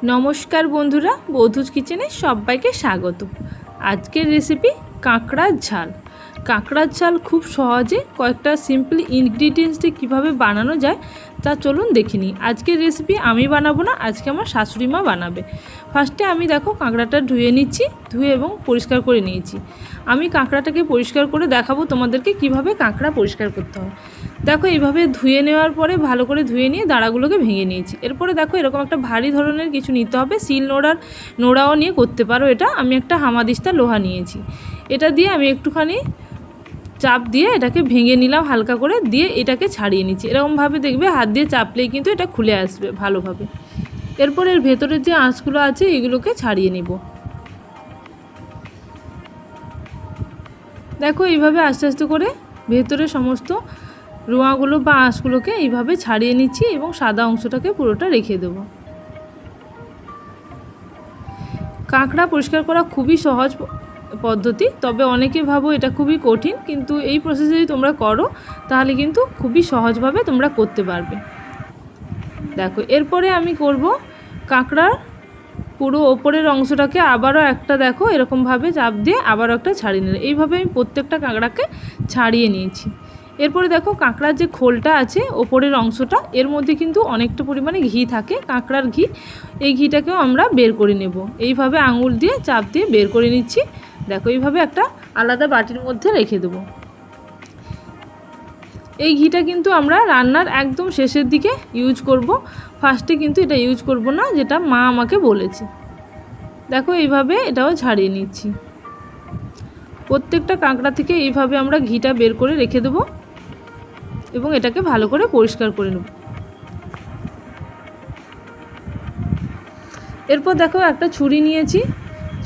नमस्कार बंधुरा बधूज किचेने सबाइके स्वागत। आजकेर रेसिपि काँकड़ार झाल। काँकड़ार झाल खूब सहजे कयेकटा सिम्पल इनग्रेडिएंट्स दिए किभाबे बानानो जाए ता चलुन देखे निई। आजकेर रेसिपि आमी बानाबो ना, आजके आमार शाशुड़ी मा बानाबे। फार्स्टे आमी देखो काँकड़ाटा धुए निচ্ছি, धुए एबं परिष्कार करे निয়েছি। आमी काँकड़ाटाके परिष्कार करे देखाबो तोमादेरके किभाबे काँकड़ा परिष्कार करते हय। देखो এইভাবে ধুয়ে নেওয়ার পরে ভালো করে ধুয়ে নিয়ে দাঁড়াগুলোকে ভেঙে নিয়েছি। এরপরে দেখো এরকম একটা ভারী ধরনের কিছু নিতে হবে, শিল নোড়াও নিয়ে করতে পারো এটা। আমি একটা হামাদিস্তা লোহা নিয়েছি, এটা দিয়ে আমি একটুখানি চাপ দিয়ে এটাকে ভেঙে নিলাম হালকা করে, দিয়ে এটাকে ছাড়িয়ে নিচ্ছি। এরকমভাবে দেখবে হাত দিয়ে চাপলেই কিন্তু এটা খুলে আসবে ভালোভাবে। এরপর এর ভেতরের যে আঁশগুলো আছে এগুলোকে ছাড়িয়ে নিব। দেখো এইভাবে আস্তে আস্তে করে ভেতরে সমস্ত রোঁয়াগুলো বা আঁশগুলোকে এইভাবে ছাড়িয়ে নিচ্ছি এবং সাদা অংশটাকে পুরোটা রেখে দেব। কাঁকড়া পরিষ্কার করা খুবই সহজ পদ্ধতি, তবে অনেকে ভাবো এটা খুবই কঠিন, কিন্তু এই প্রসেসে যদি তোমরা করো তাহলে কিন্তু খুবই সহজভাবে তোমরা করতে পারবে। দেখো এরপরে আমি করব কাঁকড়ার পুরো ওপরের অংশটাকে আবারও একটা দেখো এরকমভাবে চাপ দিয়ে আবারও একটা ছাড়িয়ে নিলাম। এইভাবে আমি প্রত্যেকটা কাঁকড়াকে ছাড়িয়ে নিয়েছি। এরপরে দেখো কাঁকড়ার যে খোলটা আছে ওপরের অংশটা, এর মধ্যে কিন্তু অনেকটা পরিমাণে ঘি থাকে, কাঁকড়ার ঘি। এই ঘিটাকেও আমরা বের করে নেব। এইভাবে আঙুল দিয়ে চাপ দিয়ে বের করে নিচ্ছি। দেখো এইভাবে একটা আলাদা বাটির মধ্যে রেখে দেবো। এই ঘিটা কিন্তু আমরা রান্নার একদম শেষের দিকে ইউজ করব, ফার্স্টে কিন্তু এটা ইউজ করব না, যেটা মা আমাকে বলেছে। দেখো এইভাবে এটাও ছাড়িয়ে নিচ্ছি। প্রত্যেকটা কাঁকড়া থেকে এইভাবে আমরা ঘিটা বের করে রেখে দেবো এবং এটাকে ভালো করে পরিষ্কার করে নেব। এরপর দেখো একটা ছুরি নিয়েছি,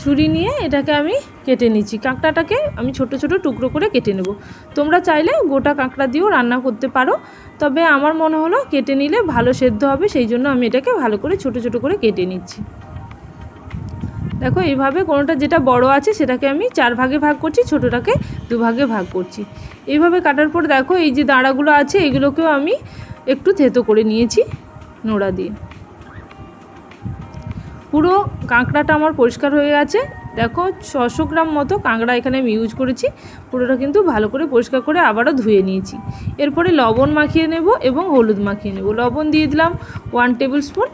ছুরি নিয়ে এটাকে আমি কেটে নিচ্ছি। কাঁকড়াটাকে আমি ছোট ছোট টুকরো করে কেটে নেব। তোমরা চাইলে গোটা কাঁকড়া দিয়েও রান্না করতে পারো, তবে আমার মনে হলো কেটে নিলে ভালো সেদ্ধ হবে, সেই জন্য আমি এটাকে ভালো করে ছোট ছোট করে কেটে নিচ্ছি। দেখো এইভাবে কোনোটা যেটা বড় আছে সেটাকে আমি 4 ভাগে ভাগ করছি, ছোটোটাকে 2 ভাগে ভাগ করছি। এইভাবে কাটার পর দেখো এই যে দাঁড়াগুলো আছে এগুলোকেও আমি একটু থেতো করে নিয়েছি নোড়া দিয়ে। পুরো কাঁকড়াটা আমার পরিষ্কার হয়ে গেছে। দেখো 600 গ্রাম মতো কাঁকড়া এখানে আমি ইউজ করেছি। পুরোটা কিন্তু ভালো করে পরিষ্কার করে আবারও ধুয়ে নিয়েছি। এরপরে লবণ মাখিয়ে নেব এবং হলুদ মাখিয়ে নেব। লবণ দিয়ে দিলাম 1 টেবিল স্পুন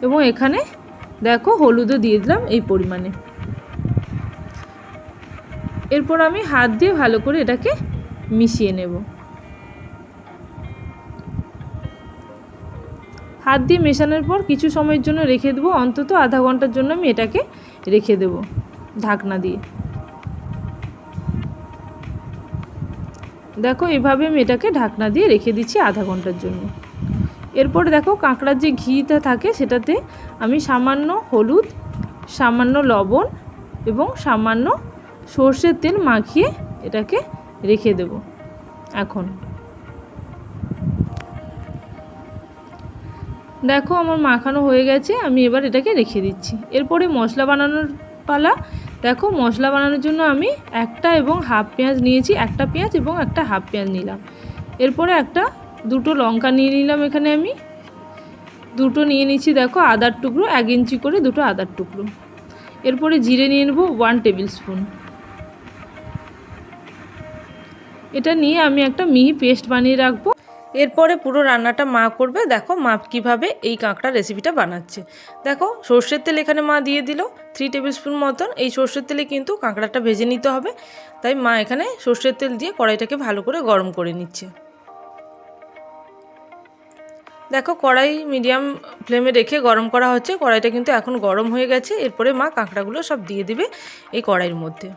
এবং এখানে দেখো হলুদও দিয়ে দিলাম এই পরিমাণে। এরপর আমি হাত দিয়ে ভালো করে এটাকে মিশিয়ে নেব। হাত দিয়ে মেশানোর পর কিছু সময়ের জন্য রেখে দেবো, অন্তত আধা ঘন্টার জন্য আমি এটাকে রেখে দেব ঢাকনা দিয়ে। দেখো এভাবে আমি এটাকে ঢাকনা দিয়ে রেখে দিচ্ছি আধা ঘন্টার জন্য। এরপর দেখো কাঁকড়ার যে ঘিটা থাকে সেটাতে আমি সামান্য হলুদ, সামান্য লবণ এবং সামান্য সর্ষের তেল মাখিয়ে এটাকে রেখে দেব। এখন দেখো আমার মাখানো হয়ে গেছে, আমি এবার এটাকে রেখে দিচ্ছি। এরপরে মশলা বানানোর পালা। দেখো মশলা বানানোর জন্য আমি একটা এবং হাফ পেঁয়াজ নিয়েছি, একটা পেঁয়াজ এবং একটা হাফ পেঁয়াজ নিলাম। এরপরে দুটো লঙ্কা নিয়ে নিলাম, এখানে আমি দুটো নিয়ে নিচ্ছি। দেখো আদার টুকরো 1 ইঞ্চি করে দুটো আদার টুকরো। এরপরে জিরে নিয়ে নেব 1 টেবিল স্পুন। এটা নিয়ে আমি একটা মিহি পেস্ট বানিয়ে রাখবো। এরপরে পুরো রান্নাটা মা করবে। দেখো মা কীভাবে এই কাঁকড়া রেসিপিটা বানাচ্ছে। দেখো সর্ষের তেল এখানে মা দিয়ে দিল 3 টেবিল স্পুন মতন। এই সর্ষের তেলে কিন্তু কাঁকড়াটা ভেজে নিতে হবে, তাই মা এখানে সর্ষের তেল দিয়ে কড়াইটাকে ভালো করে গরম করে নিচ্ছে। দেখো কড়াই মিডিয়াম ফ্লেমে রেখে গরম করা হচ্ছে। কড়াইটা কিন্তু এখন গরম হয়ে গেছে। এরপরে মা কাঁকড়াগুলো সব দিয়ে দিবে এই কড়াইয়ের মধ্যে।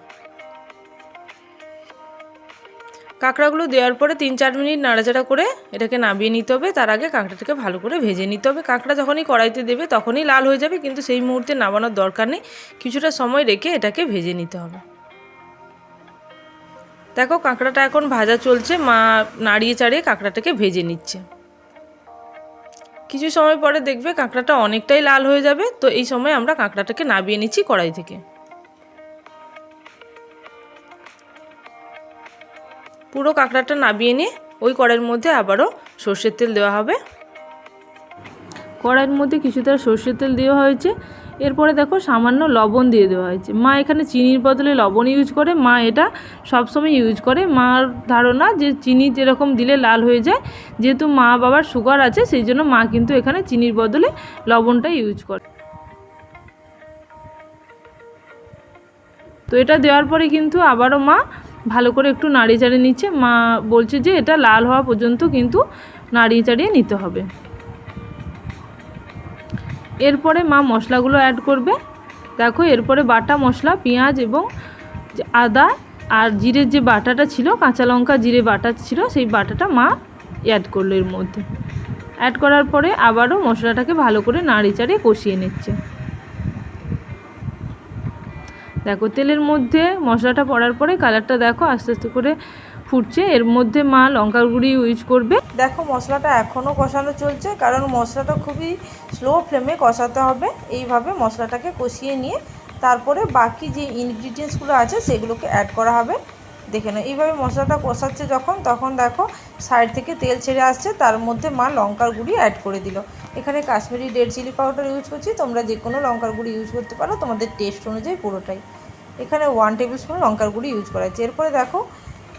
কাঁকড়াগুলো দেওয়ার পরে 3-4 মিনিট নাড়াচাড়া করে এটাকে নামিয়ে নিতে হবে। তার আগে কাঁকড়াটাকে ভালো করে ভেজে নিতে হবে। কাঁকড়া যখনই কড়াইতে দেবে তখনই লাল হয়ে যাবে, কিন্তু সেই মুহূর্তে নামানোর দরকার নেই, কিছুটা সময় রেখে এটাকে ভেজে নিতে হবে। দেখো কাঁকড়াটা এখন ভাজা চলছে, মা নাড়িয়ে চাড়িয়ে কাঁকড়াটাকে ভেজে নিচ্ছে। কিছু সময় পরে দেখবে কাঁকড়াটা অনেকটাই লাল হয়ে যাবে, তো এই সময় আমরা কাঁকড়াটাকে নামিয়ে নিচ্ছি কড়াই থেকে। পুরো কাঁকড়াটা নামিয়ে নিয়ে ওই কড়াইয়ের মধ্যে আবারও সর্ষের তেল দেওয়া হবে। কড়াইয়ের মধ্যে কিছুটা সর্ষের তেল দেওয়া হয়েছে। এরপরে দেখো সামান্য লবণ দিয়ে দেওয়া হয়েছে। মা এখানে চিনির বদলে লবণ ইউজ করে, মা এটা সবসময় ইউজ করে। মার ধারণা যে চিনি যেরকম দিলে লাল হয়ে যায়, যেহেতু মা বাবার সুগার আছে সেই জন্য মা কিন্তু এখানে চিনির বদলে লবণটা ইউজ করে। তো এটা দেওয়ার পরে কিন্তু আবারও মা ভালো করে একটু নাড়িয়ে চাড়িয়ে নিচ্ছে। মা বলছে যে এটা লাল হওয়া পর্যন্ত কিন্তু নাড়িয়ে চাড়িয়ে নিতে হবে। এরপরে মা মশলাগুলো অ্যাড করবে। দেখো এরপরে বাটা মশলা, পেঁয়াজ এবং আদা আর জিরের যে বাটাটা ছিল, কাঁচা লঙ্কা জিরে বাটা ছিল, সেই বাটাটা মা অ্যাড করলো এর মধ্যে। অ্যাড করার পরে আবারও মশলাটাকে ভালো করে নাড়িয়ে চাড়িয়ে কষিয়ে নিচ্ছে। দেখো তেলের মধ্যে মশলাটা পড়ার পরে কালারটা দেখো আস্তে আস্তে করে ফুটছে। এর মধ্যে মা লঙ্কার গুঁড়ি ইউজ করবে। দেখো মশলাটা এখনও কষানো চলছে, কারণ মশলাটা খুবই স্লো ফ্লেমে কষাতে হবে। এইভাবে মশলাটাকে কষিয়ে নিয়ে তারপরে বাকি যে ইনগ্রিডিয়েন্টসগুলো আছে সেগুলোকে অ্যাড করা হবে। দেখে নাও এইভাবে মশলাটা কষাচ্ছে যখন, তখন দেখো সাইড থেকে তেল ছেড়ে আসছে, তার মধ্যে মা লঙ্কার গুঁড়ি অ্যাড করে দিল। এখানে Kashmiri red chilli powder use করছি, তোমরা যে কোনো লঙ্কার গুঁড়ি ইউজ করতে পারো তোমাদের টেস্ট অনুযায়ী পুরোটাই। এখানে 1 টেবিল স্পুন লঙ্কার গুঁড়ি ইউজ করা হয়েছে। এরপরে দেখো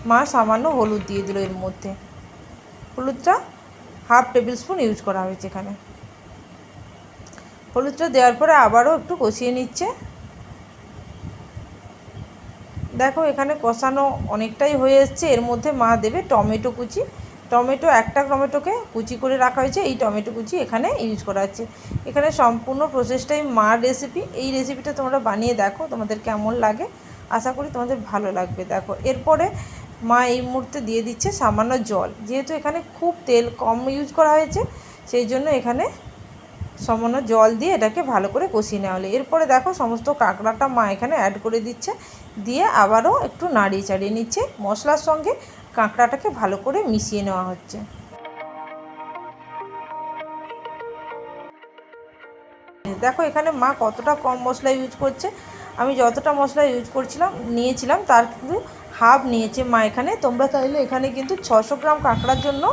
মা সামান্য হলুদ দিয়ে দিল এর মধ্যে। হলুদটা 1/2 টেবিল স্পুন ইউজ করা হয়েছে এখানে। হলুদটা দেওয়ার পরে আবারও একটু কষিয়ে নিচ্ছে। দেখো এখানে কষানো অনেকটাই হয়ে এসছে। এর মধ্যে মা দেবে টমেটো কুচি। টমেটো, একটা টমেটোকে কুচি করে রাখা হয়েছে, এই টমেটো কুচি এখানে ইউজ করা হচ্ছে। এখানে সম্পূর্ণ প্রসেসটাই মার রেসিপি। এই রেসিপিটা তোমরা বানিয়ে দেখো তোমাদের কেমন লাগে, আশা করি তোমাদের ভালো লাগবে। দেখো এরপরে মা এই মুহূর্তে দিয়ে দিচ্ছে সামান্য জল। যেহেতু এখানে খুব তেল কম ইউজ করা হয়েছে সেই জন্য এখানে সামান্য জল দিয়ে এটাকে ভালো করে কষিয়ে নেওয়া হলো। এরপরে দেখো সমস্ত কাঁকড়াটা মা এখানে অ্যাড করে দিচ্ছে, দিয়ে আবারও একটু নাড়িয়ে চাড়িয়ে নিচ্ছে। মশলার সঙ্গে কাঁকড়াটাকে ভালো করে মিশিয়ে নেওয়া হচ্ছে। দেখো এখানে মা কতটা কম মশলা ইউজ করছে। আমি যতটা মশলা ইউজ নিয়েছিলাম তার কিন্তু হাফ নিয়েছে মা এখানে। তোমরা তাহলে এখানে কিন্তু 600 গ্রাম কাঁকড়ার জন্য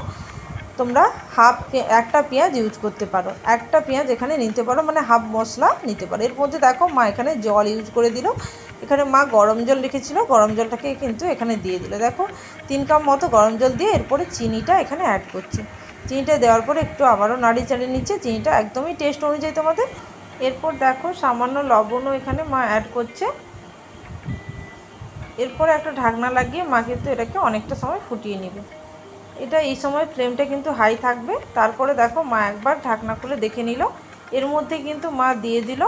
তোমরা একটা পেঁয়াজ ইউজ করতে পারো, একটা পেঁয়াজ এখানে নিতে পারো, মানে হাফ মশলা নিতে পারো। এর মধ্যে দেখো মা এখানে জল ইউজ করে দিল। এখানে মা গরম জল রেখেছিল, গরম জলটাকে কিন্তু এখানে দিয়ে দিল। দেখো 3 কাপ মতো গরম জল দিয়ে এরপরে চিনিটা এখানে অ্যাড করছি। চিনিটা দেওয়ার পরে একটু আবারও নাড়িয়ে চাড়িয়ে নিচ্ছে। চিনিটা একদমই টেস্ট অনুযায়ী তোমাদের। এরপর দেখো সামান্য লবণও এখানে মা অ্যাড করছে। এরপরে একটা ঢাকনা লাগিয়ে মা কিন্তু এটাকে অনেকটা সময় ফুটিয়ে নেবে। এটা এই সময় ফ্লেমটা কিন্তু হাই থাকবে। তারপরে দেখো মা একবার ঢাকনা খুলে দেখে নিল। এর মধ্যে কিন্তু মা দিয়ে দিল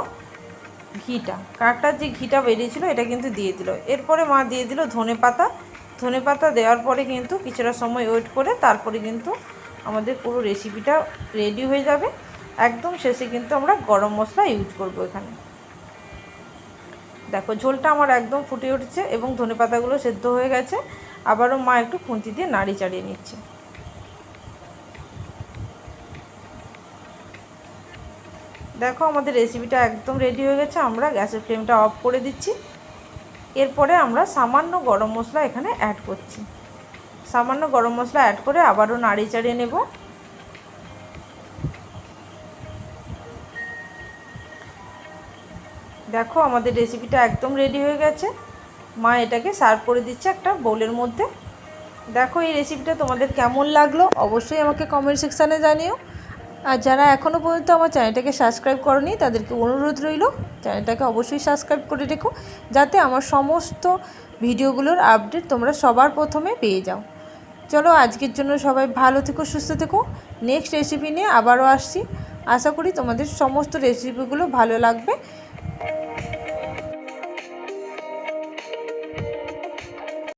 ঘিটা, কাঁকড়ার যে ঘিটা বেরিয়েছিল এটা কিন্তু দিয়ে দিল। এরপরে মা দিয়ে দিল ধনেপাতা। ধনেপাতা দেওয়ার পরে কিন্তু কিছুটা সময় ওয়েট করে তারপরে কিন্তু আমাদের পুরো রেসিপিটা রেডি হয়ে যাবে। একদম শেষে কিন্তু আমরা গরম মশলা ইউজ করব এখানে। দেখো ঝোলটা আমার একদম ফুটে উঠছে এবং ধনেপাতাগুলো সেদ্ধ হয়ে গেছে। আবারও মা একটু খুন্তি দিয়ে নাড়ি চাড়িয়ে নিচ্ছে। দেখো আমাদের রেসিপিটা একদম রেডি হয়ে গেছে। আমরা গ্যাসের ফ্লেমটা অফ করে দিচ্ছি। এরপরে আমরা সামান্য গরম মশলা এখানে অ্যাড করছি। সামান্য গরম মশলা অ্যাড করে আবারও নাড়ি চাড়িয়ে নেব। দেখো আমাদের রেসিপিটা একদম রেডি হয়ে গেছে। মা এটাকে সার্ভ করে দিচ্ছে একটা বোলের মধ্যে। দেখো এই রেসিপিটা তোমাদের কেমন লাগলো অবশ্যই আমাকে কমেন্ট সেকশানে জানিও। আর যারা এখনও পর্যন্ত আমার চ্যানেলটাকে সাবস্ক্রাইব করোনি তাদেরকে অনুরোধ রইল চ্যানেলটাকে অবশ্যই সাবস্ক্রাইব করে রেখো, যাতে আমার সমস্ত ভিডিওগুলোর আপডেট তোমরা সবার প্রথমে পেয়ে যাও। চলো আজকের জন্য সবাই ভালো থেকো, সুস্থ থেকো। নেক্সট রেসিপি নিয়ে আবারও আসছি। আশা করি তোমাদের সমস্ত রেসিপিগুলো ভালো লাগবে।